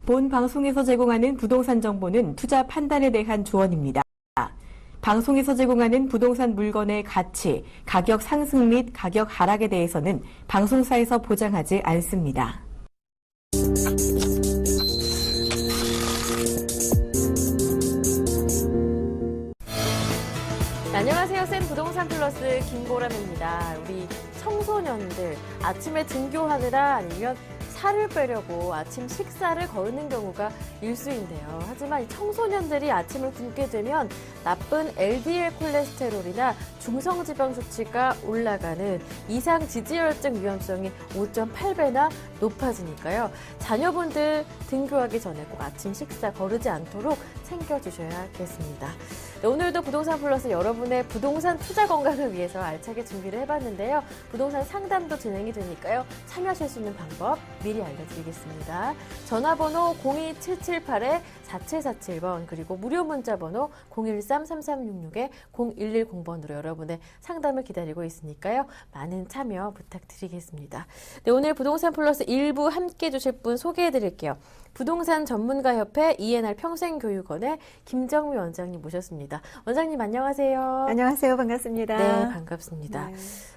본 방송에서 제공하는 부동산 정보는 투자 판단에 대한 조언입니다. 방송에서 제공하는 부동산 물건의 가치, 가격 상승 및 가격 하락에 대해서는 방송사에서 보장하지 않습니다. 안녕하세요. 쌤 부동산 플러스 김보람입니다. 우리 청소년들 아침에 등교하느라 아니면 살을 빼려고 아침 식사를 거르는 경우가 일수인데요. 하지만 이 청소년들이 아침을 굶게 되면 나쁜 LDL 콜레스테롤이나 중성지방 수치가 올라가는 이상 지지혈증 위험성이 5.8배나 높아지니까요. 자녀분들 등교하기 전에 꼭 아침 식사 거르지 않도록 챙겨주셔야겠습니다. 네, 오늘도 부동산 플러스 여러분의 부동산 투자 건강을 위해서 알차게 준비를 해봤는데요. 부동산 상담도 진행이 되니까요. 참여하실 수 있는 방법 미리 알려드리겠습니다. 전화번호 02778-4747번 그리고 무료 문자번호 013-3366-0110번으로 여러분의 상담을 기다리고 있으니까요. 많은 참여 부탁드리겠습니다. 네, 오늘 부동산 플러스 1부 함께 해주실 분 소개해드릴게요. 부동산 전문가협회 ENR 평생교육원의 김정미 원장님 모셨습니다. 원장님 안녕하세요. 안녕하세요. 반갑습니다. 네, 반갑습니다.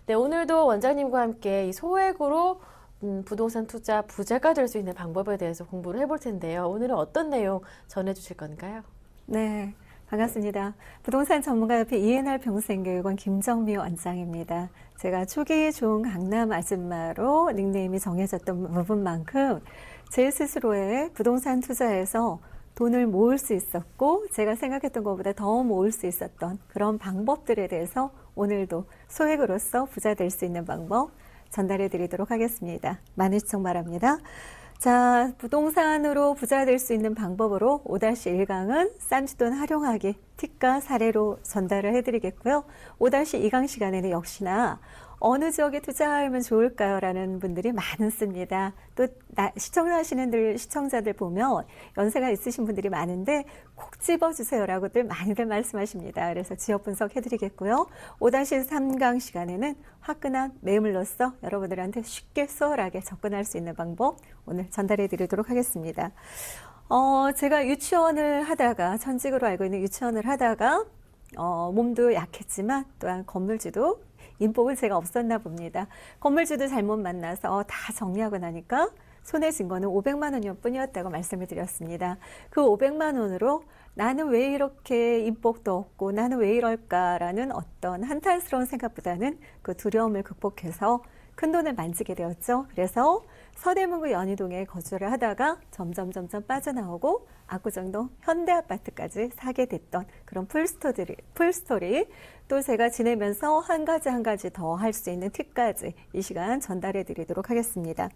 네, 오늘도 원장님과 함께 이 소액으로 부동산 투자 부자가 될 수 있는 방법에 대해서 공부를 해볼 텐데요. 오늘은 어떤 내용 전해주실 건가요? 네, 반갑습니다. 부동산 전문가협회 ENR 평생교육원 김정미 원장입니다. 제가 초기 좋은 강남 아줌마로 닉네임이 정해졌던 부분만큼 제 스스로의 부동산 투자에서 돈을 모을 수 있었고 제가 생각했던 것보다 더 모을 수 있었던 그런 방법들에 대해서 오늘도 소액으로서 부자 될 수 있는 방법 전달해 드리도록 하겠습니다. 많은 시청 바랍니다. 자, 부동산으로 부자 될 수 있는 방법으로 5-1강은 쌈짓돈 활용하기 팁과 사례로 전달을 해드리겠고요. 5-2강 시간에는 역시나 어느 지역에 투자하면 좋을까요? 라는 분들이 많습니다. 또 시청하시는 시청자들 보면 연세가 있으신 분들이 많은데 콕 집어주세요라고들 많이들 말씀하십니다. 그래서 지역 분석해드리겠고요. 5-3강 시간에는 화끈한 매물로서 여러분들한테 쉽게 수월하게 접근할 수 있는 방법 오늘 전달해드리도록 하겠습니다. 제가 유치원을 하다가 전직으로 알고 있는 유치원을 하다가 몸도 약했지만 또한 건물주도 인복은 제가 없었나 봅니다. 건물주도 잘못 만나서 다 정리하고 나니까 손에 쥔 거는 500만 원일 뿐이었다고 말씀을 드렸습니다. 그 500만 원으로 나는 왜 이렇게 인복도 없고 나는 왜 이럴까라는 어떤 한탄스러운 생각보다는 그 두려움을 극복해서 큰 돈을 만지게 되었죠. 그래서 서대문구 연희동에 거주를 하다가 점점 빠져나오고 압구정동 현대아파트까지 사게 됐던 그런 풀스토리 또 제가 지내면서 한 가지 더 할 수 있는 팁까지 이 시간 전달해 드리도록 하겠습니다.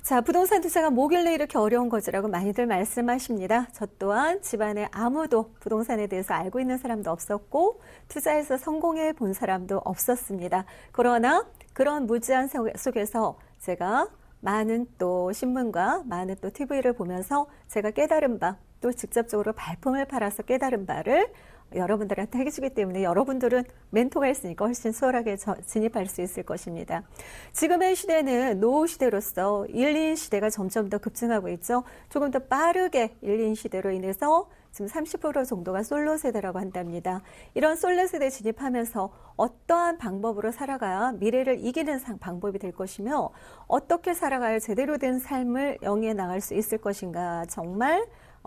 자, 부동산 투자가 뭐길래 이렇게 어려운 거지라고 많이들 말씀하십니다. 저 또한 집안에 아무도 부동산에 대해서 알고 있는 사람도 없었고 투자해서 성공해 본 사람도 없었습니다. 그러나 그런 무지한 속에서 제가 많은 또 신문과 많은 또 TV를 보면서 제가 깨달은 바 또 직접적으로 발품을 팔아서 깨달은 바를 여러분들한테 해주기 때문에 여러분들은 멘토가 있으니까 훨씬 수월하게 진입할 수 있을 것입니다. 지금의 시대는 노후 시대로서 1, 2인 시대가 점점 더 급증하고 있죠. 조금 더 빠르게 1, 2인 시대로 인해서 지금 30% 정도가 솔로 세대라고 한답니다. 이런 솔로 세대에 진입하면서 어떠한 방법으로 살아가야 미래를 이기는 방법이 될 것이며 어떻게 살아가야 제대로 된 삶을 영위해 나갈 수 있을 것인가 정말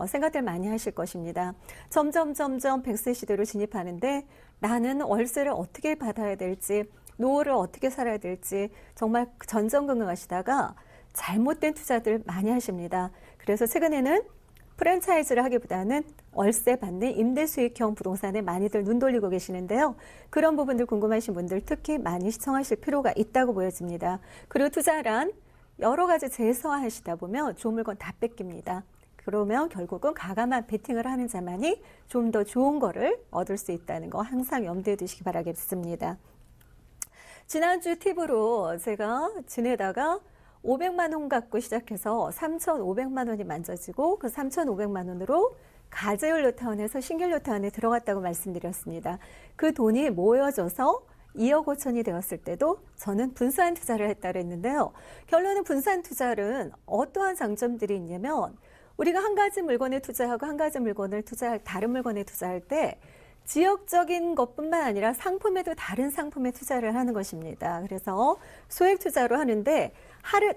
생각들 많이 하실 것입니다. 점점 100세 시대로 진입하는데 나는 월세를 어떻게 받아야 될지 노후를 어떻게 살아야 될지 정말 전전긍긍하시다가 잘못된 투자들 많이 하십니다. 그래서 최근에는 프랜차이즈를 하기보다는 월세 받는 임대 수익형 부동산에 많이들 눈 돌리고 계시는데요. 그런 부분들 궁금하신 분들 특히 많이 시청하실 필요가 있다고 보여집니다. 그리고 투자란 여러 가지 재서하시다 보면 좋은 물건 다 뺏깁니다. 그러면 결국은 가감한 베팅을 하는 자만이 좀 더 좋은 거를 얻을 수 있다는 거 항상 염두에 두시기 바라겠습니다. 지난주 팁으로 제가 지내다가 500만 원 갖고 시작해서 3,500만 원이 만져지고 그 3,500만 원으로 가재연료타운에서 신길료타운에 들어갔다고 말씀드렸습니다. 그 돈이 모여져서 2억 5천이 되었을 때도 저는 분산 투자를 했다고 했는데요. 결론은 분산 투자는 어떠한 장점들이 있냐면 우리가 한 가지 물건에 투자하고 한 가지 물건을 다른 물건에 투자할 때 지역적인 것뿐만 아니라 상품에도 다른 상품에 투자를 하는 것입니다. 그래서 소액 투자로 하는데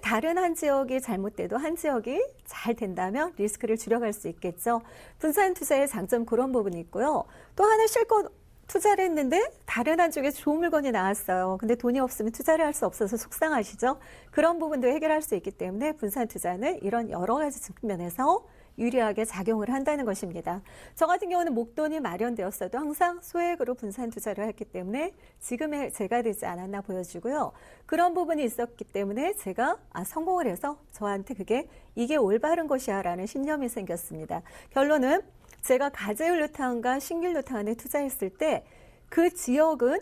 다른 한 지역이 잘못돼도 한 지역이 잘 된다면 리스크를 줄여갈 수 있겠죠. 분산 투자의 장점 그런 부분이 있고요. 또 하나 실컷 투자를 했는데 다른 한쪽에 좋은 물건이 나왔어요. 근데 돈이 없으면 투자를 할 수 없어서 속상하시죠. 그런 부분도 해결할 수 있기 때문에 분산 투자는 이런 여러 가지 측면에서 유리하게 작용을 한다는 것입니다. 저 같은 경우는 목돈이 마련되었어도 항상 소액으로 분산 투자를 했기 때문에 지금의 제가 되지 않았나 보여지고요. 그런 부분이 있었기 때문에 제가 성공을 해서 저한테 이게 올바른 것이야 라는 신념이 생겼습니다. 결론은 제가 가제율 뉴타운과 신길 뉴타운에 투자했을 때 그 지역은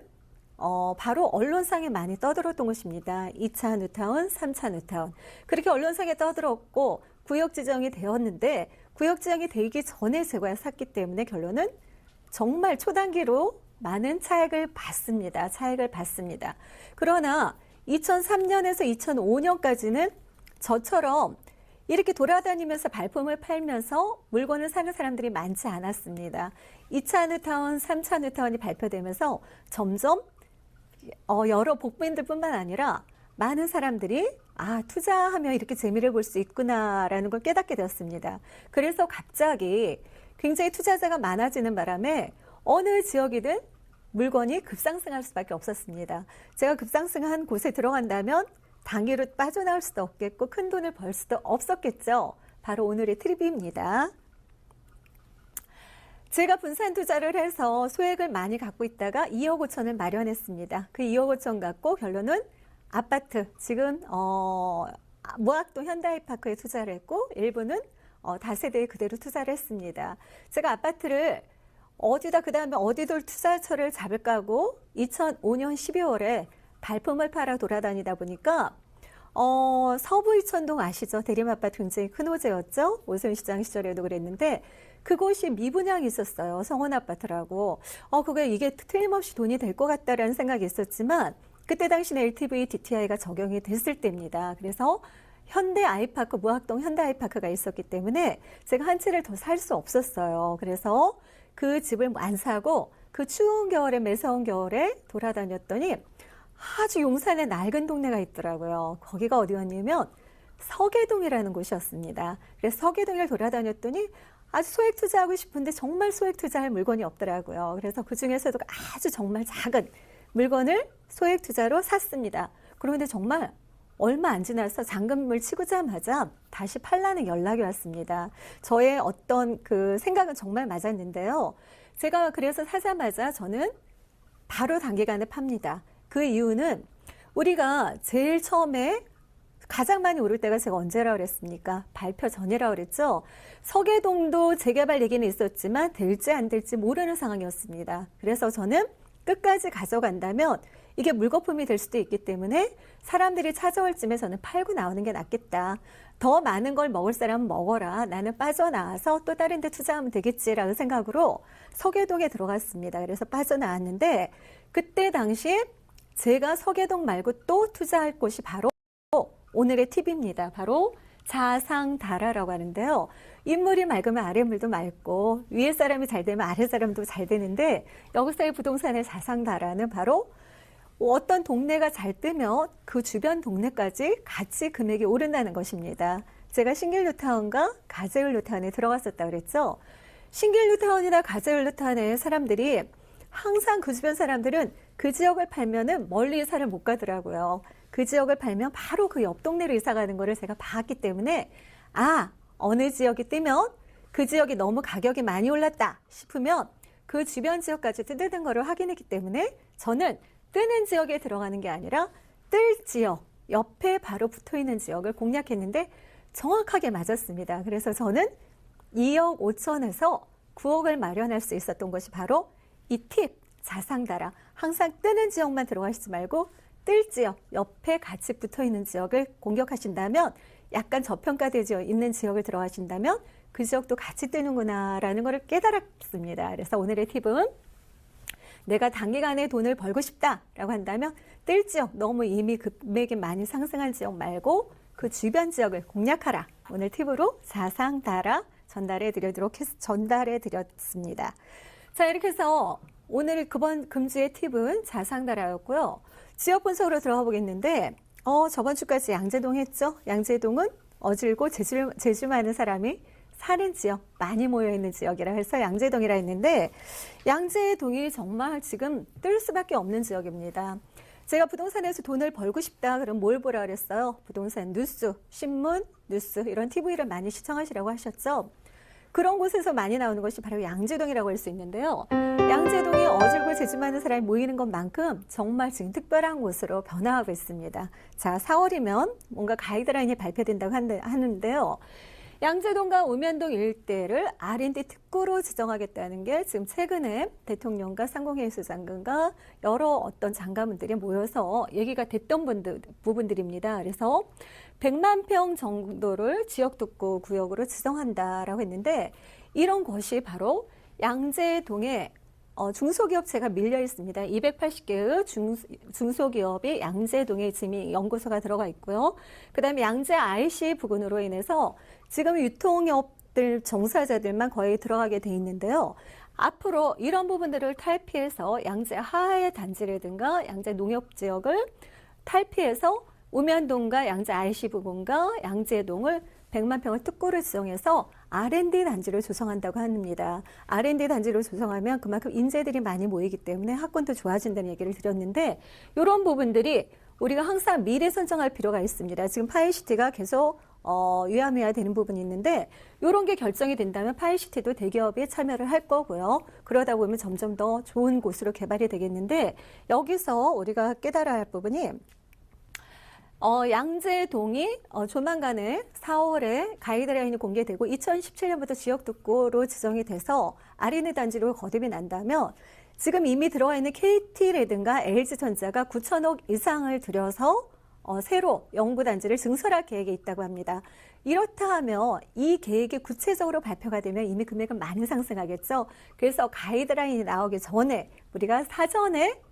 바로 언론상에 많이 떠들었던 것입니다. 2차 뉴타운, 3차 뉴타운. 그렇게 언론상에 떠들었고 구역 지정이 되었는데 구역 지정이 되기 전에 제가 샀기 때문에 결론은 정말 초단기로 많은 차익을 받습니다. 그러나 2003년에서 2005년까지는 저처럼 이렇게 돌아다니면서 발품을 팔면서 물건을 사는 사람들이 많지 않았습니다. 2차 뉴타운, 3차 뉴타운이 발표되면서 점점 여러 복부인들뿐만 아니라 많은 사람들이 투자하면 이렇게 재미를 볼 수 있구나라는 걸 깨닫게 되었습니다. 그래서 갑자기 굉장히 투자자가 많아지는 바람에 어느 지역이든 물건이 급상승할 수밖에 없었습니다. 제가 급상승한 곳에 들어간다면 단기로 빠져나올 수도 없겠고 큰 돈을 벌 수도 없었겠죠. 바로 오늘의 팁입니다. 제가 분산 투자를 해서 소액을 많이 갖고 있다가 2억 5천을 마련했습니다. 그 2억 5천 갖고 결론은 아파트, 지금 무학동 현대아이파크에 투자를 했고 일부는 다세대에 그대로 투자를 했습니다. 제가 아파트를 어디다 그다음에 어디도 투자처를 잡을까 하고 2005년 12월에 발품을 팔아 돌아다니다 보니까 서부 이천동 아시죠? 대림아파트 굉장히 큰 호재였죠? 오세훈 시장 시절에도 그랬는데 그곳이 미분양이 있었어요. 성원아파트라고. 이게 틀림없이 돈이 될 것 같다라는 생각이 있었지만 그때 당시는 LTV, DTI가 적용이 됐을 때입니다. 그래서 현대아이파크, 무학동 현대아이파크가 있었기 때문에 제가 한 채를 더 살 수 없었어요. 그래서 그 집을 안 사고 그 추운 겨울에 매서운 겨울에 돌아다녔더니 아주 용산에 낡은 동네가 있더라고요. 거기가 어디였냐면 서계동이라는 곳이었습니다. 그래서 서계동을 돌아다녔더니 아주 소액 투자하고 싶은데 정말 소액 투자할 물건이 없더라고요. 그래서 그 중에서도 아주 정말 작은 물건을 소액 투자로 샀습니다. 그런데 정말 얼마 안 지나서 잔금을 치고자마자 다시 팔라는 연락이 왔습니다. 저의 어떤 그 생각은 정말 맞았는데요. 제가 그래서 사자마자 저는 바로 단기간에 팝니다. 그 이유는 우리가 제일 처음에 가장 많이 오를 때가 제가 언제라고 그랬습니까? 발표 전이라고 그랬죠. 서계동도 재개발 얘기는 있었지만 될지 안 될지 모르는 상황이었습니다. 그래서 저는 끝까지 가져간다면 이게 물거품이 될 수도 있기 때문에 사람들이 찾아올 쯤에 저는 팔고 나오는 게 낫겠다. 더 많은 걸 먹을 사람은 먹어라. 나는 빠져나와서 또 다른 데 투자하면 되겠지라는 생각으로 서계동에 들어갔습니다. 그래서 빠져나왔는데 그때 당시 제가 서계동 말고 또 투자할 곳이 바로 오늘의 팁입니다. 바로 자상다라라고 하는데요. 인물이 맑으면 아랫물도 맑고 위에 사람이 잘 되면 아래 사람도 잘 되는데 여기서의 부동산의 자상다라는 바로 어떤 동네가 잘 뜨면 그 주변 동네까지 같이 금액이 오른다는 것입니다. 제가 신길 뉴타운과 가제율 뉴타운에 들어갔었다고 그랬죠. 신길 뉴타운이나 가제율 뉴타운의 사람들이 항상 그 주변 사람들은 그 지역을 팔면은 멀리 이사를 못 가더라고요. 그 지역을 팔면 바로 그 옆 동네로 이사 가는 거를 제가 봤기 때문에 어느 지역이 뜨면 그 지역이 너무 가격이 많이 올랐다 싶으면 그 주변 지역까지 뜨는 거를 확인했기 때문에 저는 뜨는 지역에 들어가는 게 아니라 뜰 지역, 옆에 바로 붙어 있는 지역을 공략했는데 정확하게 맞았습니다. 그래서 저는 2억 5천에서 9억을 마련할 수 있었던 것이 바로 이 팁, 자상다라. 항상 뜨는 지역만 들어가시지 말고 뜰 지역, 옆에 같이 붙어 있는 지역을 공격하신다면 약간 저평가되어 있는 지역을 들어가신다면 그 지역도 같이 뜨는구나라는 것을 깨달았습니다. 그래서 오늘의 팁은 내가 단기간에 돈을 벌고 싶다라고 한다면 뜰 지역, 너무 이미 금액이 많이 상승한 지역 말고 그 주변 지역을 공략하라. 오늘 팁으로 사상다라 전달해 드렸습니다. 자, 이렇게 해서 오늘 금주의 팁은 자상다라였고요. 지역 분석으로 들어가 보겠는데, 저번 주까지 양재동 했죠? 양재동은 어질고 재주 많은 사람이 사는 지역, 많이 모여있는 지역이라 해서 양재동이라 했는데, 양재동이 정말 지금 뜰 수밖에 없는 지역입니다. 제가 부동산에서 돈을 벌고 싶다, 그럼 뭘 보라 그랬어요? 부동산 뉴스, 신문, 뉴스, 이런 TV를 많이 시청하시라고 하셨죠? 그런 곳에서 많이 나오는 것이 바로 양재동이라고 할 수 있는데요. 양재동이 어질고 재주 많은 사람이 모이는 것만큼 정말 지금 특별한 곳으로 변화하고 있습니다. 자, 4월이면 뭔가 가이드라인이 발표된다고 하는데요. 양재동과 우면동 일대를 R&D 특구로 지정하겠다는 게 지금 최근에 대통령과 상공회의소 장관과 여러 어떤 장관분들이 모여서 얘기가 됐던 부분들입니다. 그래서 100만 평 정도를 지역특구 구역으로 지정한다라고 했는데, 이런 것이 바로 양재동에 중소기업체가 밀려 있습니다. 280개의 중소기업이 양재동에 지금 연구소가 들어가 있고요. 그 다음에 양재 IC 부근으로 인해서 지금 유통업들 종사자들만 거의 들어가게 돼 있는데요. 앞으로 이런 부분들을 탈피해서 양재 하의 단지라든가 양재 농협지역을 탈피해서 우면동과 양재 IC 부근과 양재동을 100만 평을 특구를 지정해서 R&D 단지를 조성한다고 합니다. R&D 단지를 조성하면 그만큼 인재들이 많이 모이기 때문에 학군도 좋아진다는 얘기를 드렸는데, 이런 부분들이 우리가 항상 미리 선정할 필요가 있습니다. 지금 파이시티가 계속 유야무야 되는 부분이 있는데, 이런 게 결정이 된다면 파이시티도 대기업에 참여를 할 거고요. 그러다 보면 점점 더 좋은 곳으로 개발이 되겠는데, 여기서 우리가 깨달아야 할 부분이 양재동이 조만간에 4월에 가이드라인이 공개되고 2017년부터 지역특구로 지정이 돼서 R&D 단지로 거듭이 난다면, 지금 이미 들어와 있는 KT라든가 LG전자가 9천억 이상을 들여서 새로 연구단지를 증설할 계획이 있다고 합니다. 이렇다 하면 이 계획이 구체적으로 발표가 되면 이미 금액은 많이 상승하겠죠. 그래서 가이드라인이 나오기 전에 우리가 사전에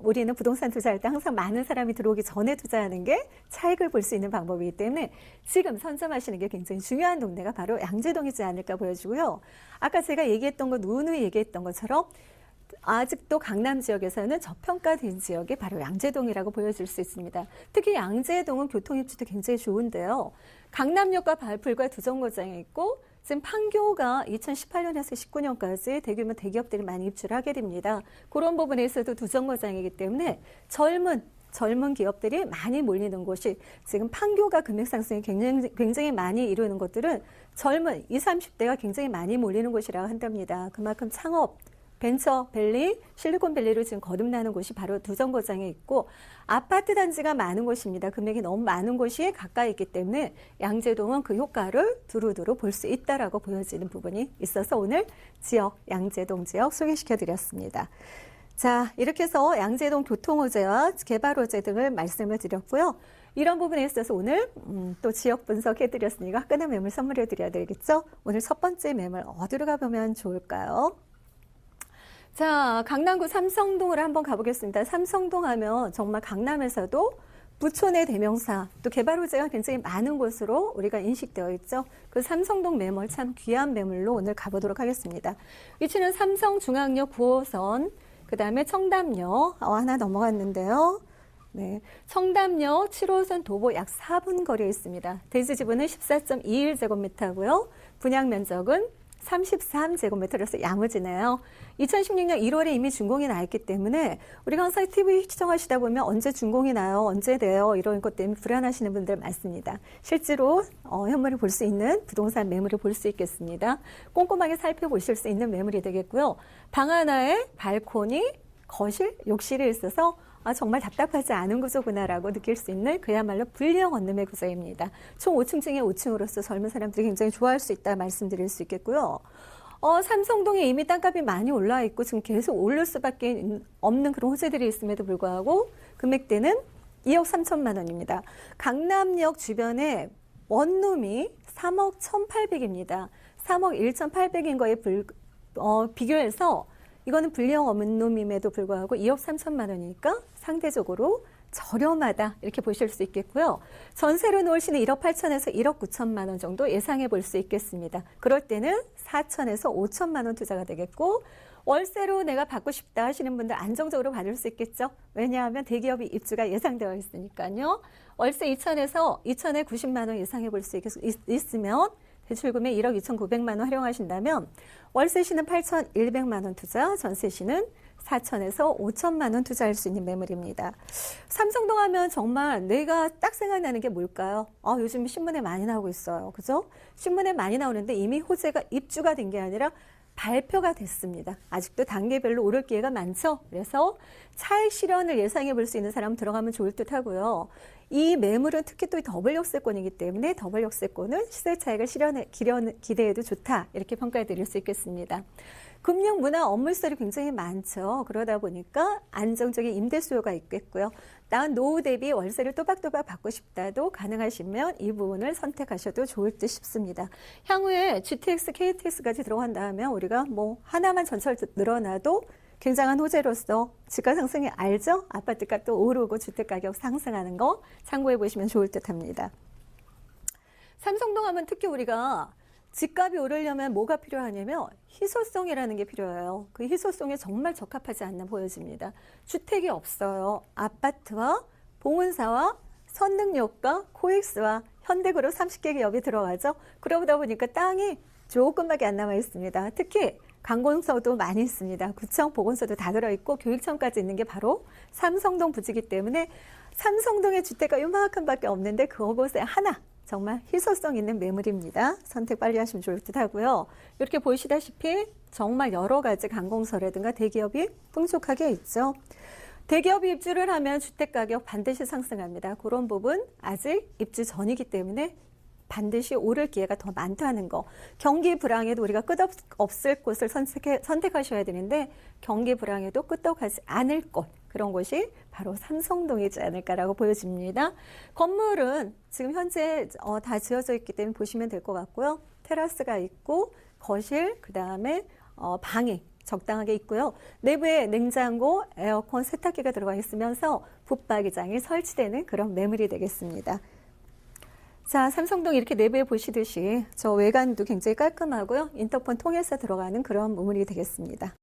우리는 부동산 투자할 때 항상 많은 사람이 들어오기 전에 투자하는 게 차익을 볼 수 있는 방법이기 때문에 지금 선점하시는 게 굉장히 중요한 동네가 바로 양재동이지 않을까 보여지고요. 아까 제가 누누이 얘기했던 것처럼 아직도 강남 지역에서는 저평가된 지역이 바로 양재동이라고 보여질 수 있습니다. 특히 양재동은 교통입지도 굉장히 좋은데요. 강남역과 불과 2정거장이 있고, 지금 판교가 2018년에서 19년까지 대규모 대기업들이 많이 입주를 하게 됩니다. 그런 부분에서도 2정거장이기 때문에 젊은 기업들이 많이 몰리는 곳이, 지금 판교가 금액 상승이 굉장히 많이 이루는 것들은 젊은 20, 30대가 굉장히 많이 몰리는 곳이라고 한답니다. 그만큼 창업, 벤처밸리, 실리콘밸리로 지금 거듭나는 곳이 바로 2정거장에 있고, 아파트 단지가 많은 곳입니다. 금액이 너무 많은 곳이 가까이 있기 때문에 양재동은 그 효과를 두루두루 볼 수 있다라고 보여지는 부분이 있어서 오늘 양재동 지역 소개시켜 드렸습니다. 자, 이렇게 해서 양재동 교통호재와 개발호재 등을 말씀을 드렸고요. 이런 부분에 있어서 오늘 또 지역 분석해 드렸으니까 화끈한 매물 선물해 드려야 되겠죠? 오늘 첫 번째 매물 어디로 가보면 좋을까요? 자, 강남구 삼성동으로 한번 가보겠습니다. 삼성동 하면 정말 강남에서도 부촌의 대명사, 또 개발 호재가 굉장히 많은 곳으로 우리가 인식되어 있죠. 그 삼성동 매물 참 귀한 매물로 오늘 가보도록 하겠습니다. 위치는 삼성중앙역 9호선, 그 다음에 청담역 하나 넘어갔는데요. 네, 청담역 7호선 도보 약 4분 거리에 있습니다. 대지 지분은 14.21제곱미터고요. 분양 면적은 33제곱미터로서 야무지네요. 2016년 1월에 이미 준공이 나 있기 때문에 우리가 항상 TV 시청하시다 보면 언제 준공이 나요? 언제 돼요? 이런 것 때문에 불안하시는 분들 많습니다. 실제로 현물을 볼 수 있는 부동산 매물을 볼 수 있겠습니다. 꼼꼼하게 살펴보실 수 있는 매물이 되겠고요. 방 하나에 발코니, 거실, 욕실이 있어서 정말 답답하지 않은 구조구나라고 느낄 수 있는 그야말로 불량 원룸의 구조입니다. 총 5층 중에 5층으로서 젊은 사람들이 굉장히 좋아할 수 있다 말씀드릴 수 있겠고요. 삼성동에 이미 땅값이 많이 올라와 있고 지금 계속 오를 수밖에 없는 그런 호재들이 있음에도 불구하고 금액대는 2억 3천만 원입니다. 강남역 주변에 원룸이 3억 1,800입니다. 3억 1,800인 거에 비교해서 이거는 불량 원룸임에도 불구하고 2억 3천만 원이니까 상대적으로 저렴하다 이렇게 보실 수 있겠고요. 전세로 놓을 시는 1억 8천에서 1억 9천만 원 정도 예상해 볼 수 있겠습니다. 그럴 때는 4천에서 5천만 원 투자가 되겠고 월세로 내가 받고 싶다 하시는 분들 안정적으로 받을 수 있겠죠. 왜냐하면 대기업이 입주가 예상되어 있으니까요. 월세 2천에서 2천에 90만 원 예상해 볼 수 있으면 대출금액 1억 2,900만 원 활용하신다면 월세시는 8,100만 원 투자, 전세시는 4천에서 5천만 원 투자할 수 있는 매물입니다. 삼성동 하면 정말 내가 딱 생각나는 게 뭘까요? 요즘 신문에 많이 나오고 있어요. 그죠? 신문에 많이 나오는데 이미 호재가 입주가 된 게 아니라 발표가 됐습니다. 아직도 단계별로 오를 기회가 많죠. 그래서 차익 실현을 예상해 볼 수 있는 사람 들어가면 좋을 듯 하고요. 이 매물은 특히 또 더블 역세권이기 때문에 더블 역세권은 시세 차익을 기대해도 좋다. 이렇게 평가해 드릴 수 있겠습니다. 금융, 문화, 업물설이 굉장히 많죠. 그러다 보니까 안정적인 임대 수요가 있겠고요. 나은 노후 대비 월세를 또박또박 받고 싶다도 가능하시면 이 부분을 선택하셔도 좋을 듯 싶습니다. 향후에 GTX, KTX까지 들어간다면 우리가 하나만 전철 늘어나도 굉장한 호재로서 집가 상승이 알죠? 아파트값도 오르고 주택가격 상승하는 거 참고해 보시면 좋을 듯 합니다. 삼성동 하면 특히 우리가 집값이 오르려면 뭐가 필요하냐면 희소성이라는 게 필요해요. 그 희소성에 정말 적합하지 않나 보여집니다. 주택이 없어요. 아파트와 보훈사와 선능력과 코엑스와 현대그룹 30개 기업이 들어가죠. 그러다 보니까 땅이 조금밖에 안 남아 있습니다. 특히 관공서도 많이 있습니다. 구청, 보건소도 다 들어있고 교육청까지 있는 게 바로 삼성동 부지이기 때문에 삼성동의 주택가 요만큼밖에 없는데 그곳에 하나 정말 희소성 있는 매물입니다. 선택 빨리 하시면 좋을 듯 하고요. 이렇게 보시다시피 정말 여러 가지 관공서라든가 대기업이 풍족하게 있죠. 대기업이 입주를 하면 주택가격 반드시 상승합니다. 그런 부분 아직 입주 전이기 때문에 반드시 오를 기회가 더 많다는 거. 경기 불황에도 우리가 끝없을 곳을 선택하셔야 되는데 경기 불황에도 끄떡하지 않을 곳. 그런 곳이 바로 삼성동이지 않을까라고 보여집니다. 건물은 지금 현재 다 지어져 있기 때문에 보시면 될 것 같고요. 테라스가 있고 거실, 그다음에 방이 적당하게 있고요. 내부에 냉장고, 에어컨, 세탁기가 들어가 있으면서 붙박이장이 설치되는 그런 매물이 되겠습니다. 자, 삼성동 이렇게 내부에 보시듯이 저 외관도 굉장히 깔끔하고요. 인터폰 통해서 들어가는 그런 매물이 되겠습니다.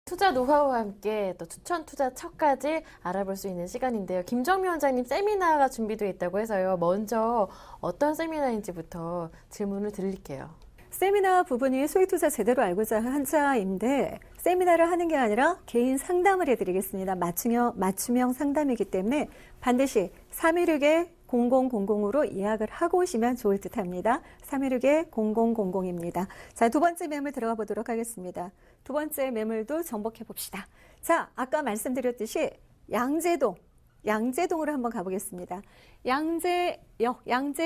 투자 노하우와 함께 또 추천 투자 척까지 알아볼 수 있는 시간인데요. 김정미 원장님 세미나가 준비되어 있다고 해서요. 먼저 어떤 세미나인지부터 질문을 드릴게요. 세미나 부분이 수익 투자 제대로 알고자 한자인데 세미나를 하는 게 아니라 개인 상담을 해드리겠습니다. 맞춤형 상담이기 때문에 반드시 316-0000으로 예약을 하고 오시면 좋을 듯 합니다. 316-0000입니다. 자, 두 번째 매물 들어가 보도록 하겠습니다. 두 번째 매물도 정복해 봅시다. 자, 아까 말씀드렸듯이 양재동으로 한번 가보겠습니다. 양재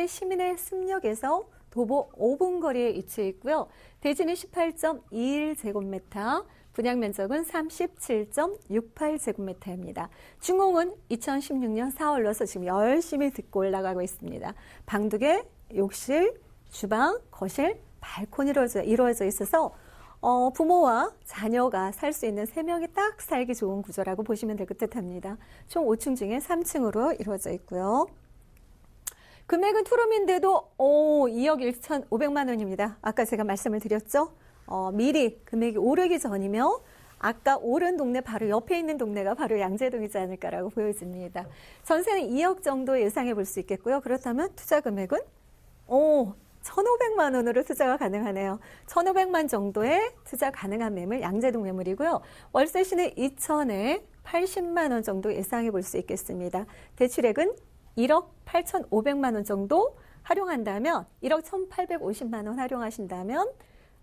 시민의 습역에서 도보 5분 거리에 위치해 있고요. 대지는 18.21제곱미터, 분양 면적은 37.68제곱미터입니다. 준공은 2016년 4월로서 지금 열심히 듣고 올라가고 있습니다. 방 2개, 욕실, 주방, 거실, 발코니 이루어져 있어서 부모와 자녀가 살 수 있는 3명이 딱 살기 좋은 구조라고 보시면 될 듯합니다. 총 5층 중에 3층으로 이루어져 있고요. 금액은 투룸인데도 2억 1,500만 원입니다. 아까 제가 말씀을 드렸죠? 미리 금액이 오르기 전이며 아까 오른 동네 바로 옆에 있는 동네가 바로 양재동이지 않을까라고 보여집니다. 전세는 2억 정도 예상해 볼 수 있겠고요. 그렇다면 투자 금액은 1,500만 원으로 투자가 가능하네요. 1,500만 정도의 투자 가능한 매물 양재동 매물이고요. 월세시는 2천에 80만 원 정도 예상해 볼 수 있겠습니다. 대출액은 1억 8,500만 원 정도 활용한다면 1억 1,850만 원 활용하신다면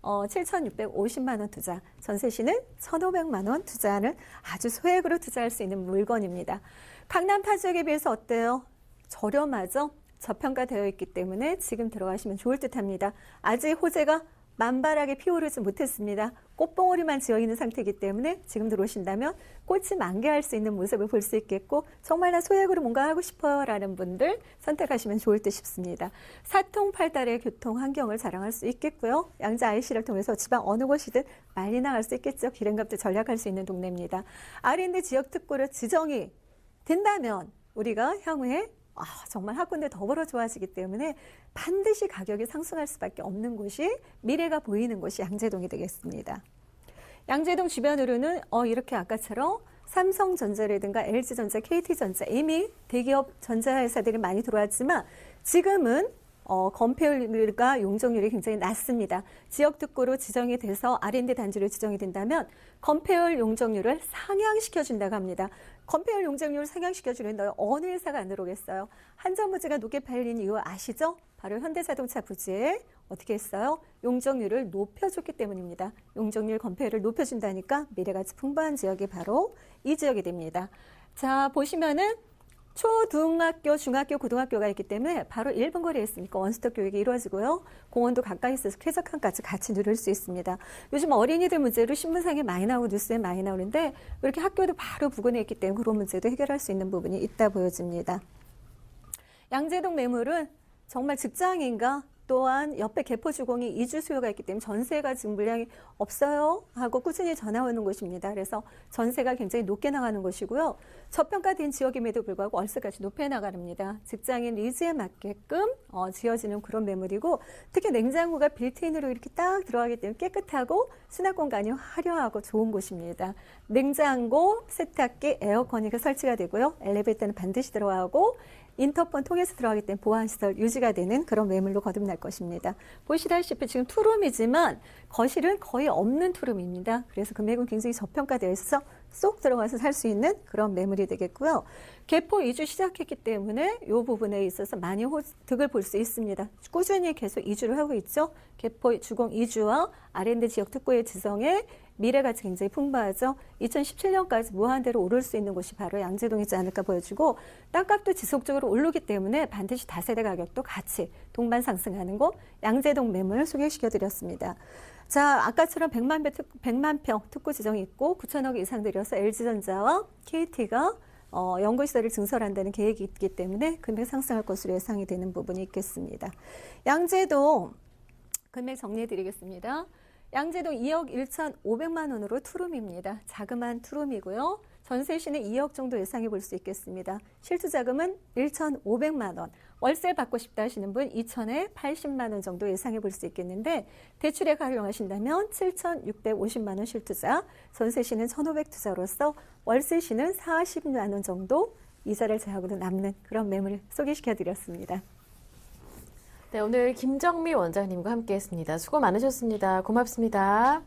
7,650만 원 투자, 전세시는 1,500만 원 투자하는 아주 소액으로 투자할 수 있는 물건입니다. 강남 타 지역에 비해서 어때요? 저렴하죠? 저평가되어 있기 때문에 지금 들어가시면 좋을 듯합니다. 아직 호재가 만발하게 피오르지 못했습니다. 꽃봉오리만 지어있는 상태이기 때문에 지금 들어오신다면 꽃이 만개할 수 있는 모습을 볼 수 있겠고 정말 나 소액으로 뭔가 하고 싶어요 라는 분들 선택하시면 좋을 듯 싶습니다. 사통팔달의 교통 환경을 자랑할 수 있겠고요. 양재 IC를 통해서 지방 어느 곳이든 빨리 나갈 수 있겠죠. 기름값도 절약할 수 있는 동네입니다. R&D 지역 특구로 지정이 된다면 우리가 향후에 정말 학군들 더불어 좋아지기 때문에 반드시 가격이 상승할 수밖에 없는 곳이 미래가 보이는 곳이 양재동이 되겠습니다. 양재동 주변으로는 이렇게 아까처럼 삼성전자라든가 LG전자, KT전자 이미 대기업 전자회사들이 많이 들어왔지만 지금은 건폐율과 용적률이 굉장히 낮습니다. 지역특구로 지정이 돼서 R&D 단지로 지정이 된다면 건폐율 용적률을 상향시켜준다고 합니다. 건폐율 용적률을 상향시켜주는데 어느 회사가 안 들어오겠어요? 한전부지가 높게 팔린 이유 아시죠? 바로 현대자동차 부지에 어떻게 했어요? 용적률을 높여줬기 때문입니다. 용적률 건폐율을 높여준다니까 미래가치 풍부한 지역이 바로 이 지역이 됩니다. 자, 보시면은 초등학교, 중학교, 고등학교가 있기 때문에 바로 1분 거리에 있으니까 원스톱 교육이 이루어지고요. 공원도 가까이 있어서 쾌적함까지 같이 누릴 수 있습니다. 요즘 어린이들 문제로 신문상에 많이 나오고 뉴스에 많이 나오는데 이렇게 학교도 바로 부근에 있기 때문에 그런 문제도 해결할 수 있는 부분이 있다 보여집니다. 양재동 매물은 정말 직장인가 또한 옆에 개포주공이 이주 수요가 있기 때문에 전세가 지금 물량이 없어요 하고 꾸준히 전화 오는 곳입니다. 그래서 전세가 굉장히 높게 나가는 곳이고요. 저평가된 지역임에도 불구하고 월세까지 높게 나갑니다. 직장인 니즈에 맞게끔 지어지는 그런 매물이고 특히 냉장고가 빌트인으로 이렇게 딱 들어가기 때문에 깨끗하고 수납 공간이 화려하고 좋은 곳입니다. 냉장고, 세탁기, 에어컨이 설치가 되고요. 엘리베이터는 반드시 들어가고 인터폰 통해서 들어가기 때문에 보안시설 유지가 되는 그런 매물로 거듭날 것입니다. 보시다시피 지금 투룸이지만 거실은 거의 없는 투룸입니다. 그래서 금액은 굉장히 저평가되어 있어서 쏙 들어가서 살 수 있는 그런 매물이 되겠고요. 개포 이주 시작했기 때문에 이 부분에 있어서 많이 득을 볼 수 있습니다. 꾸준히 계속 이주를 하고 있죠. 개포 주공 이주와 R&D 지역 특구의 지정에 미래가치 굉장히 풍부하죠. 2017년까지 무한대로 오를 수 있는 곳이 바로 양재동이지 않을까 보여지고 땅값도 지속적으로 오르기 때문에 반드시 다세대 가격도 같이 동반 상승하는 곳 양재동 매물 소개시켜드렸습니다. 자, 아까처럼 100만 평 특구 지정이 있고 9천억 이상 들여서 LG전자와 KT가 연구시설을 증설한다는 계획이 있기 때문에 금액 상승할 것으로 예상이 되는 부분이 있겠습니다. 양재동 금액 정리해드리겠습니다. 양재동 2억 1,500만 원으로 투룸입니다. 자그마한 투룸이고요. 전세시는 2억 정도 예상해 볼 수 있겠습니다. 실투자금은 1,500만 원. 월세 받고 싶다 하시는 분 2,000에 80만 원 정도 예상해 볼 수 있겠는데 대출액 활용하신다면 7,650만 원 실투자, 전세시는 1,500 투자로서 월세시는 40만 원 정도 이자를 제하고도 남는 그런 매물을 소개시켜 드렸습니다. 네, 오늘 김정미 원장님과 함께했습니다. 수고 많으셨습니다. 고맙습니다.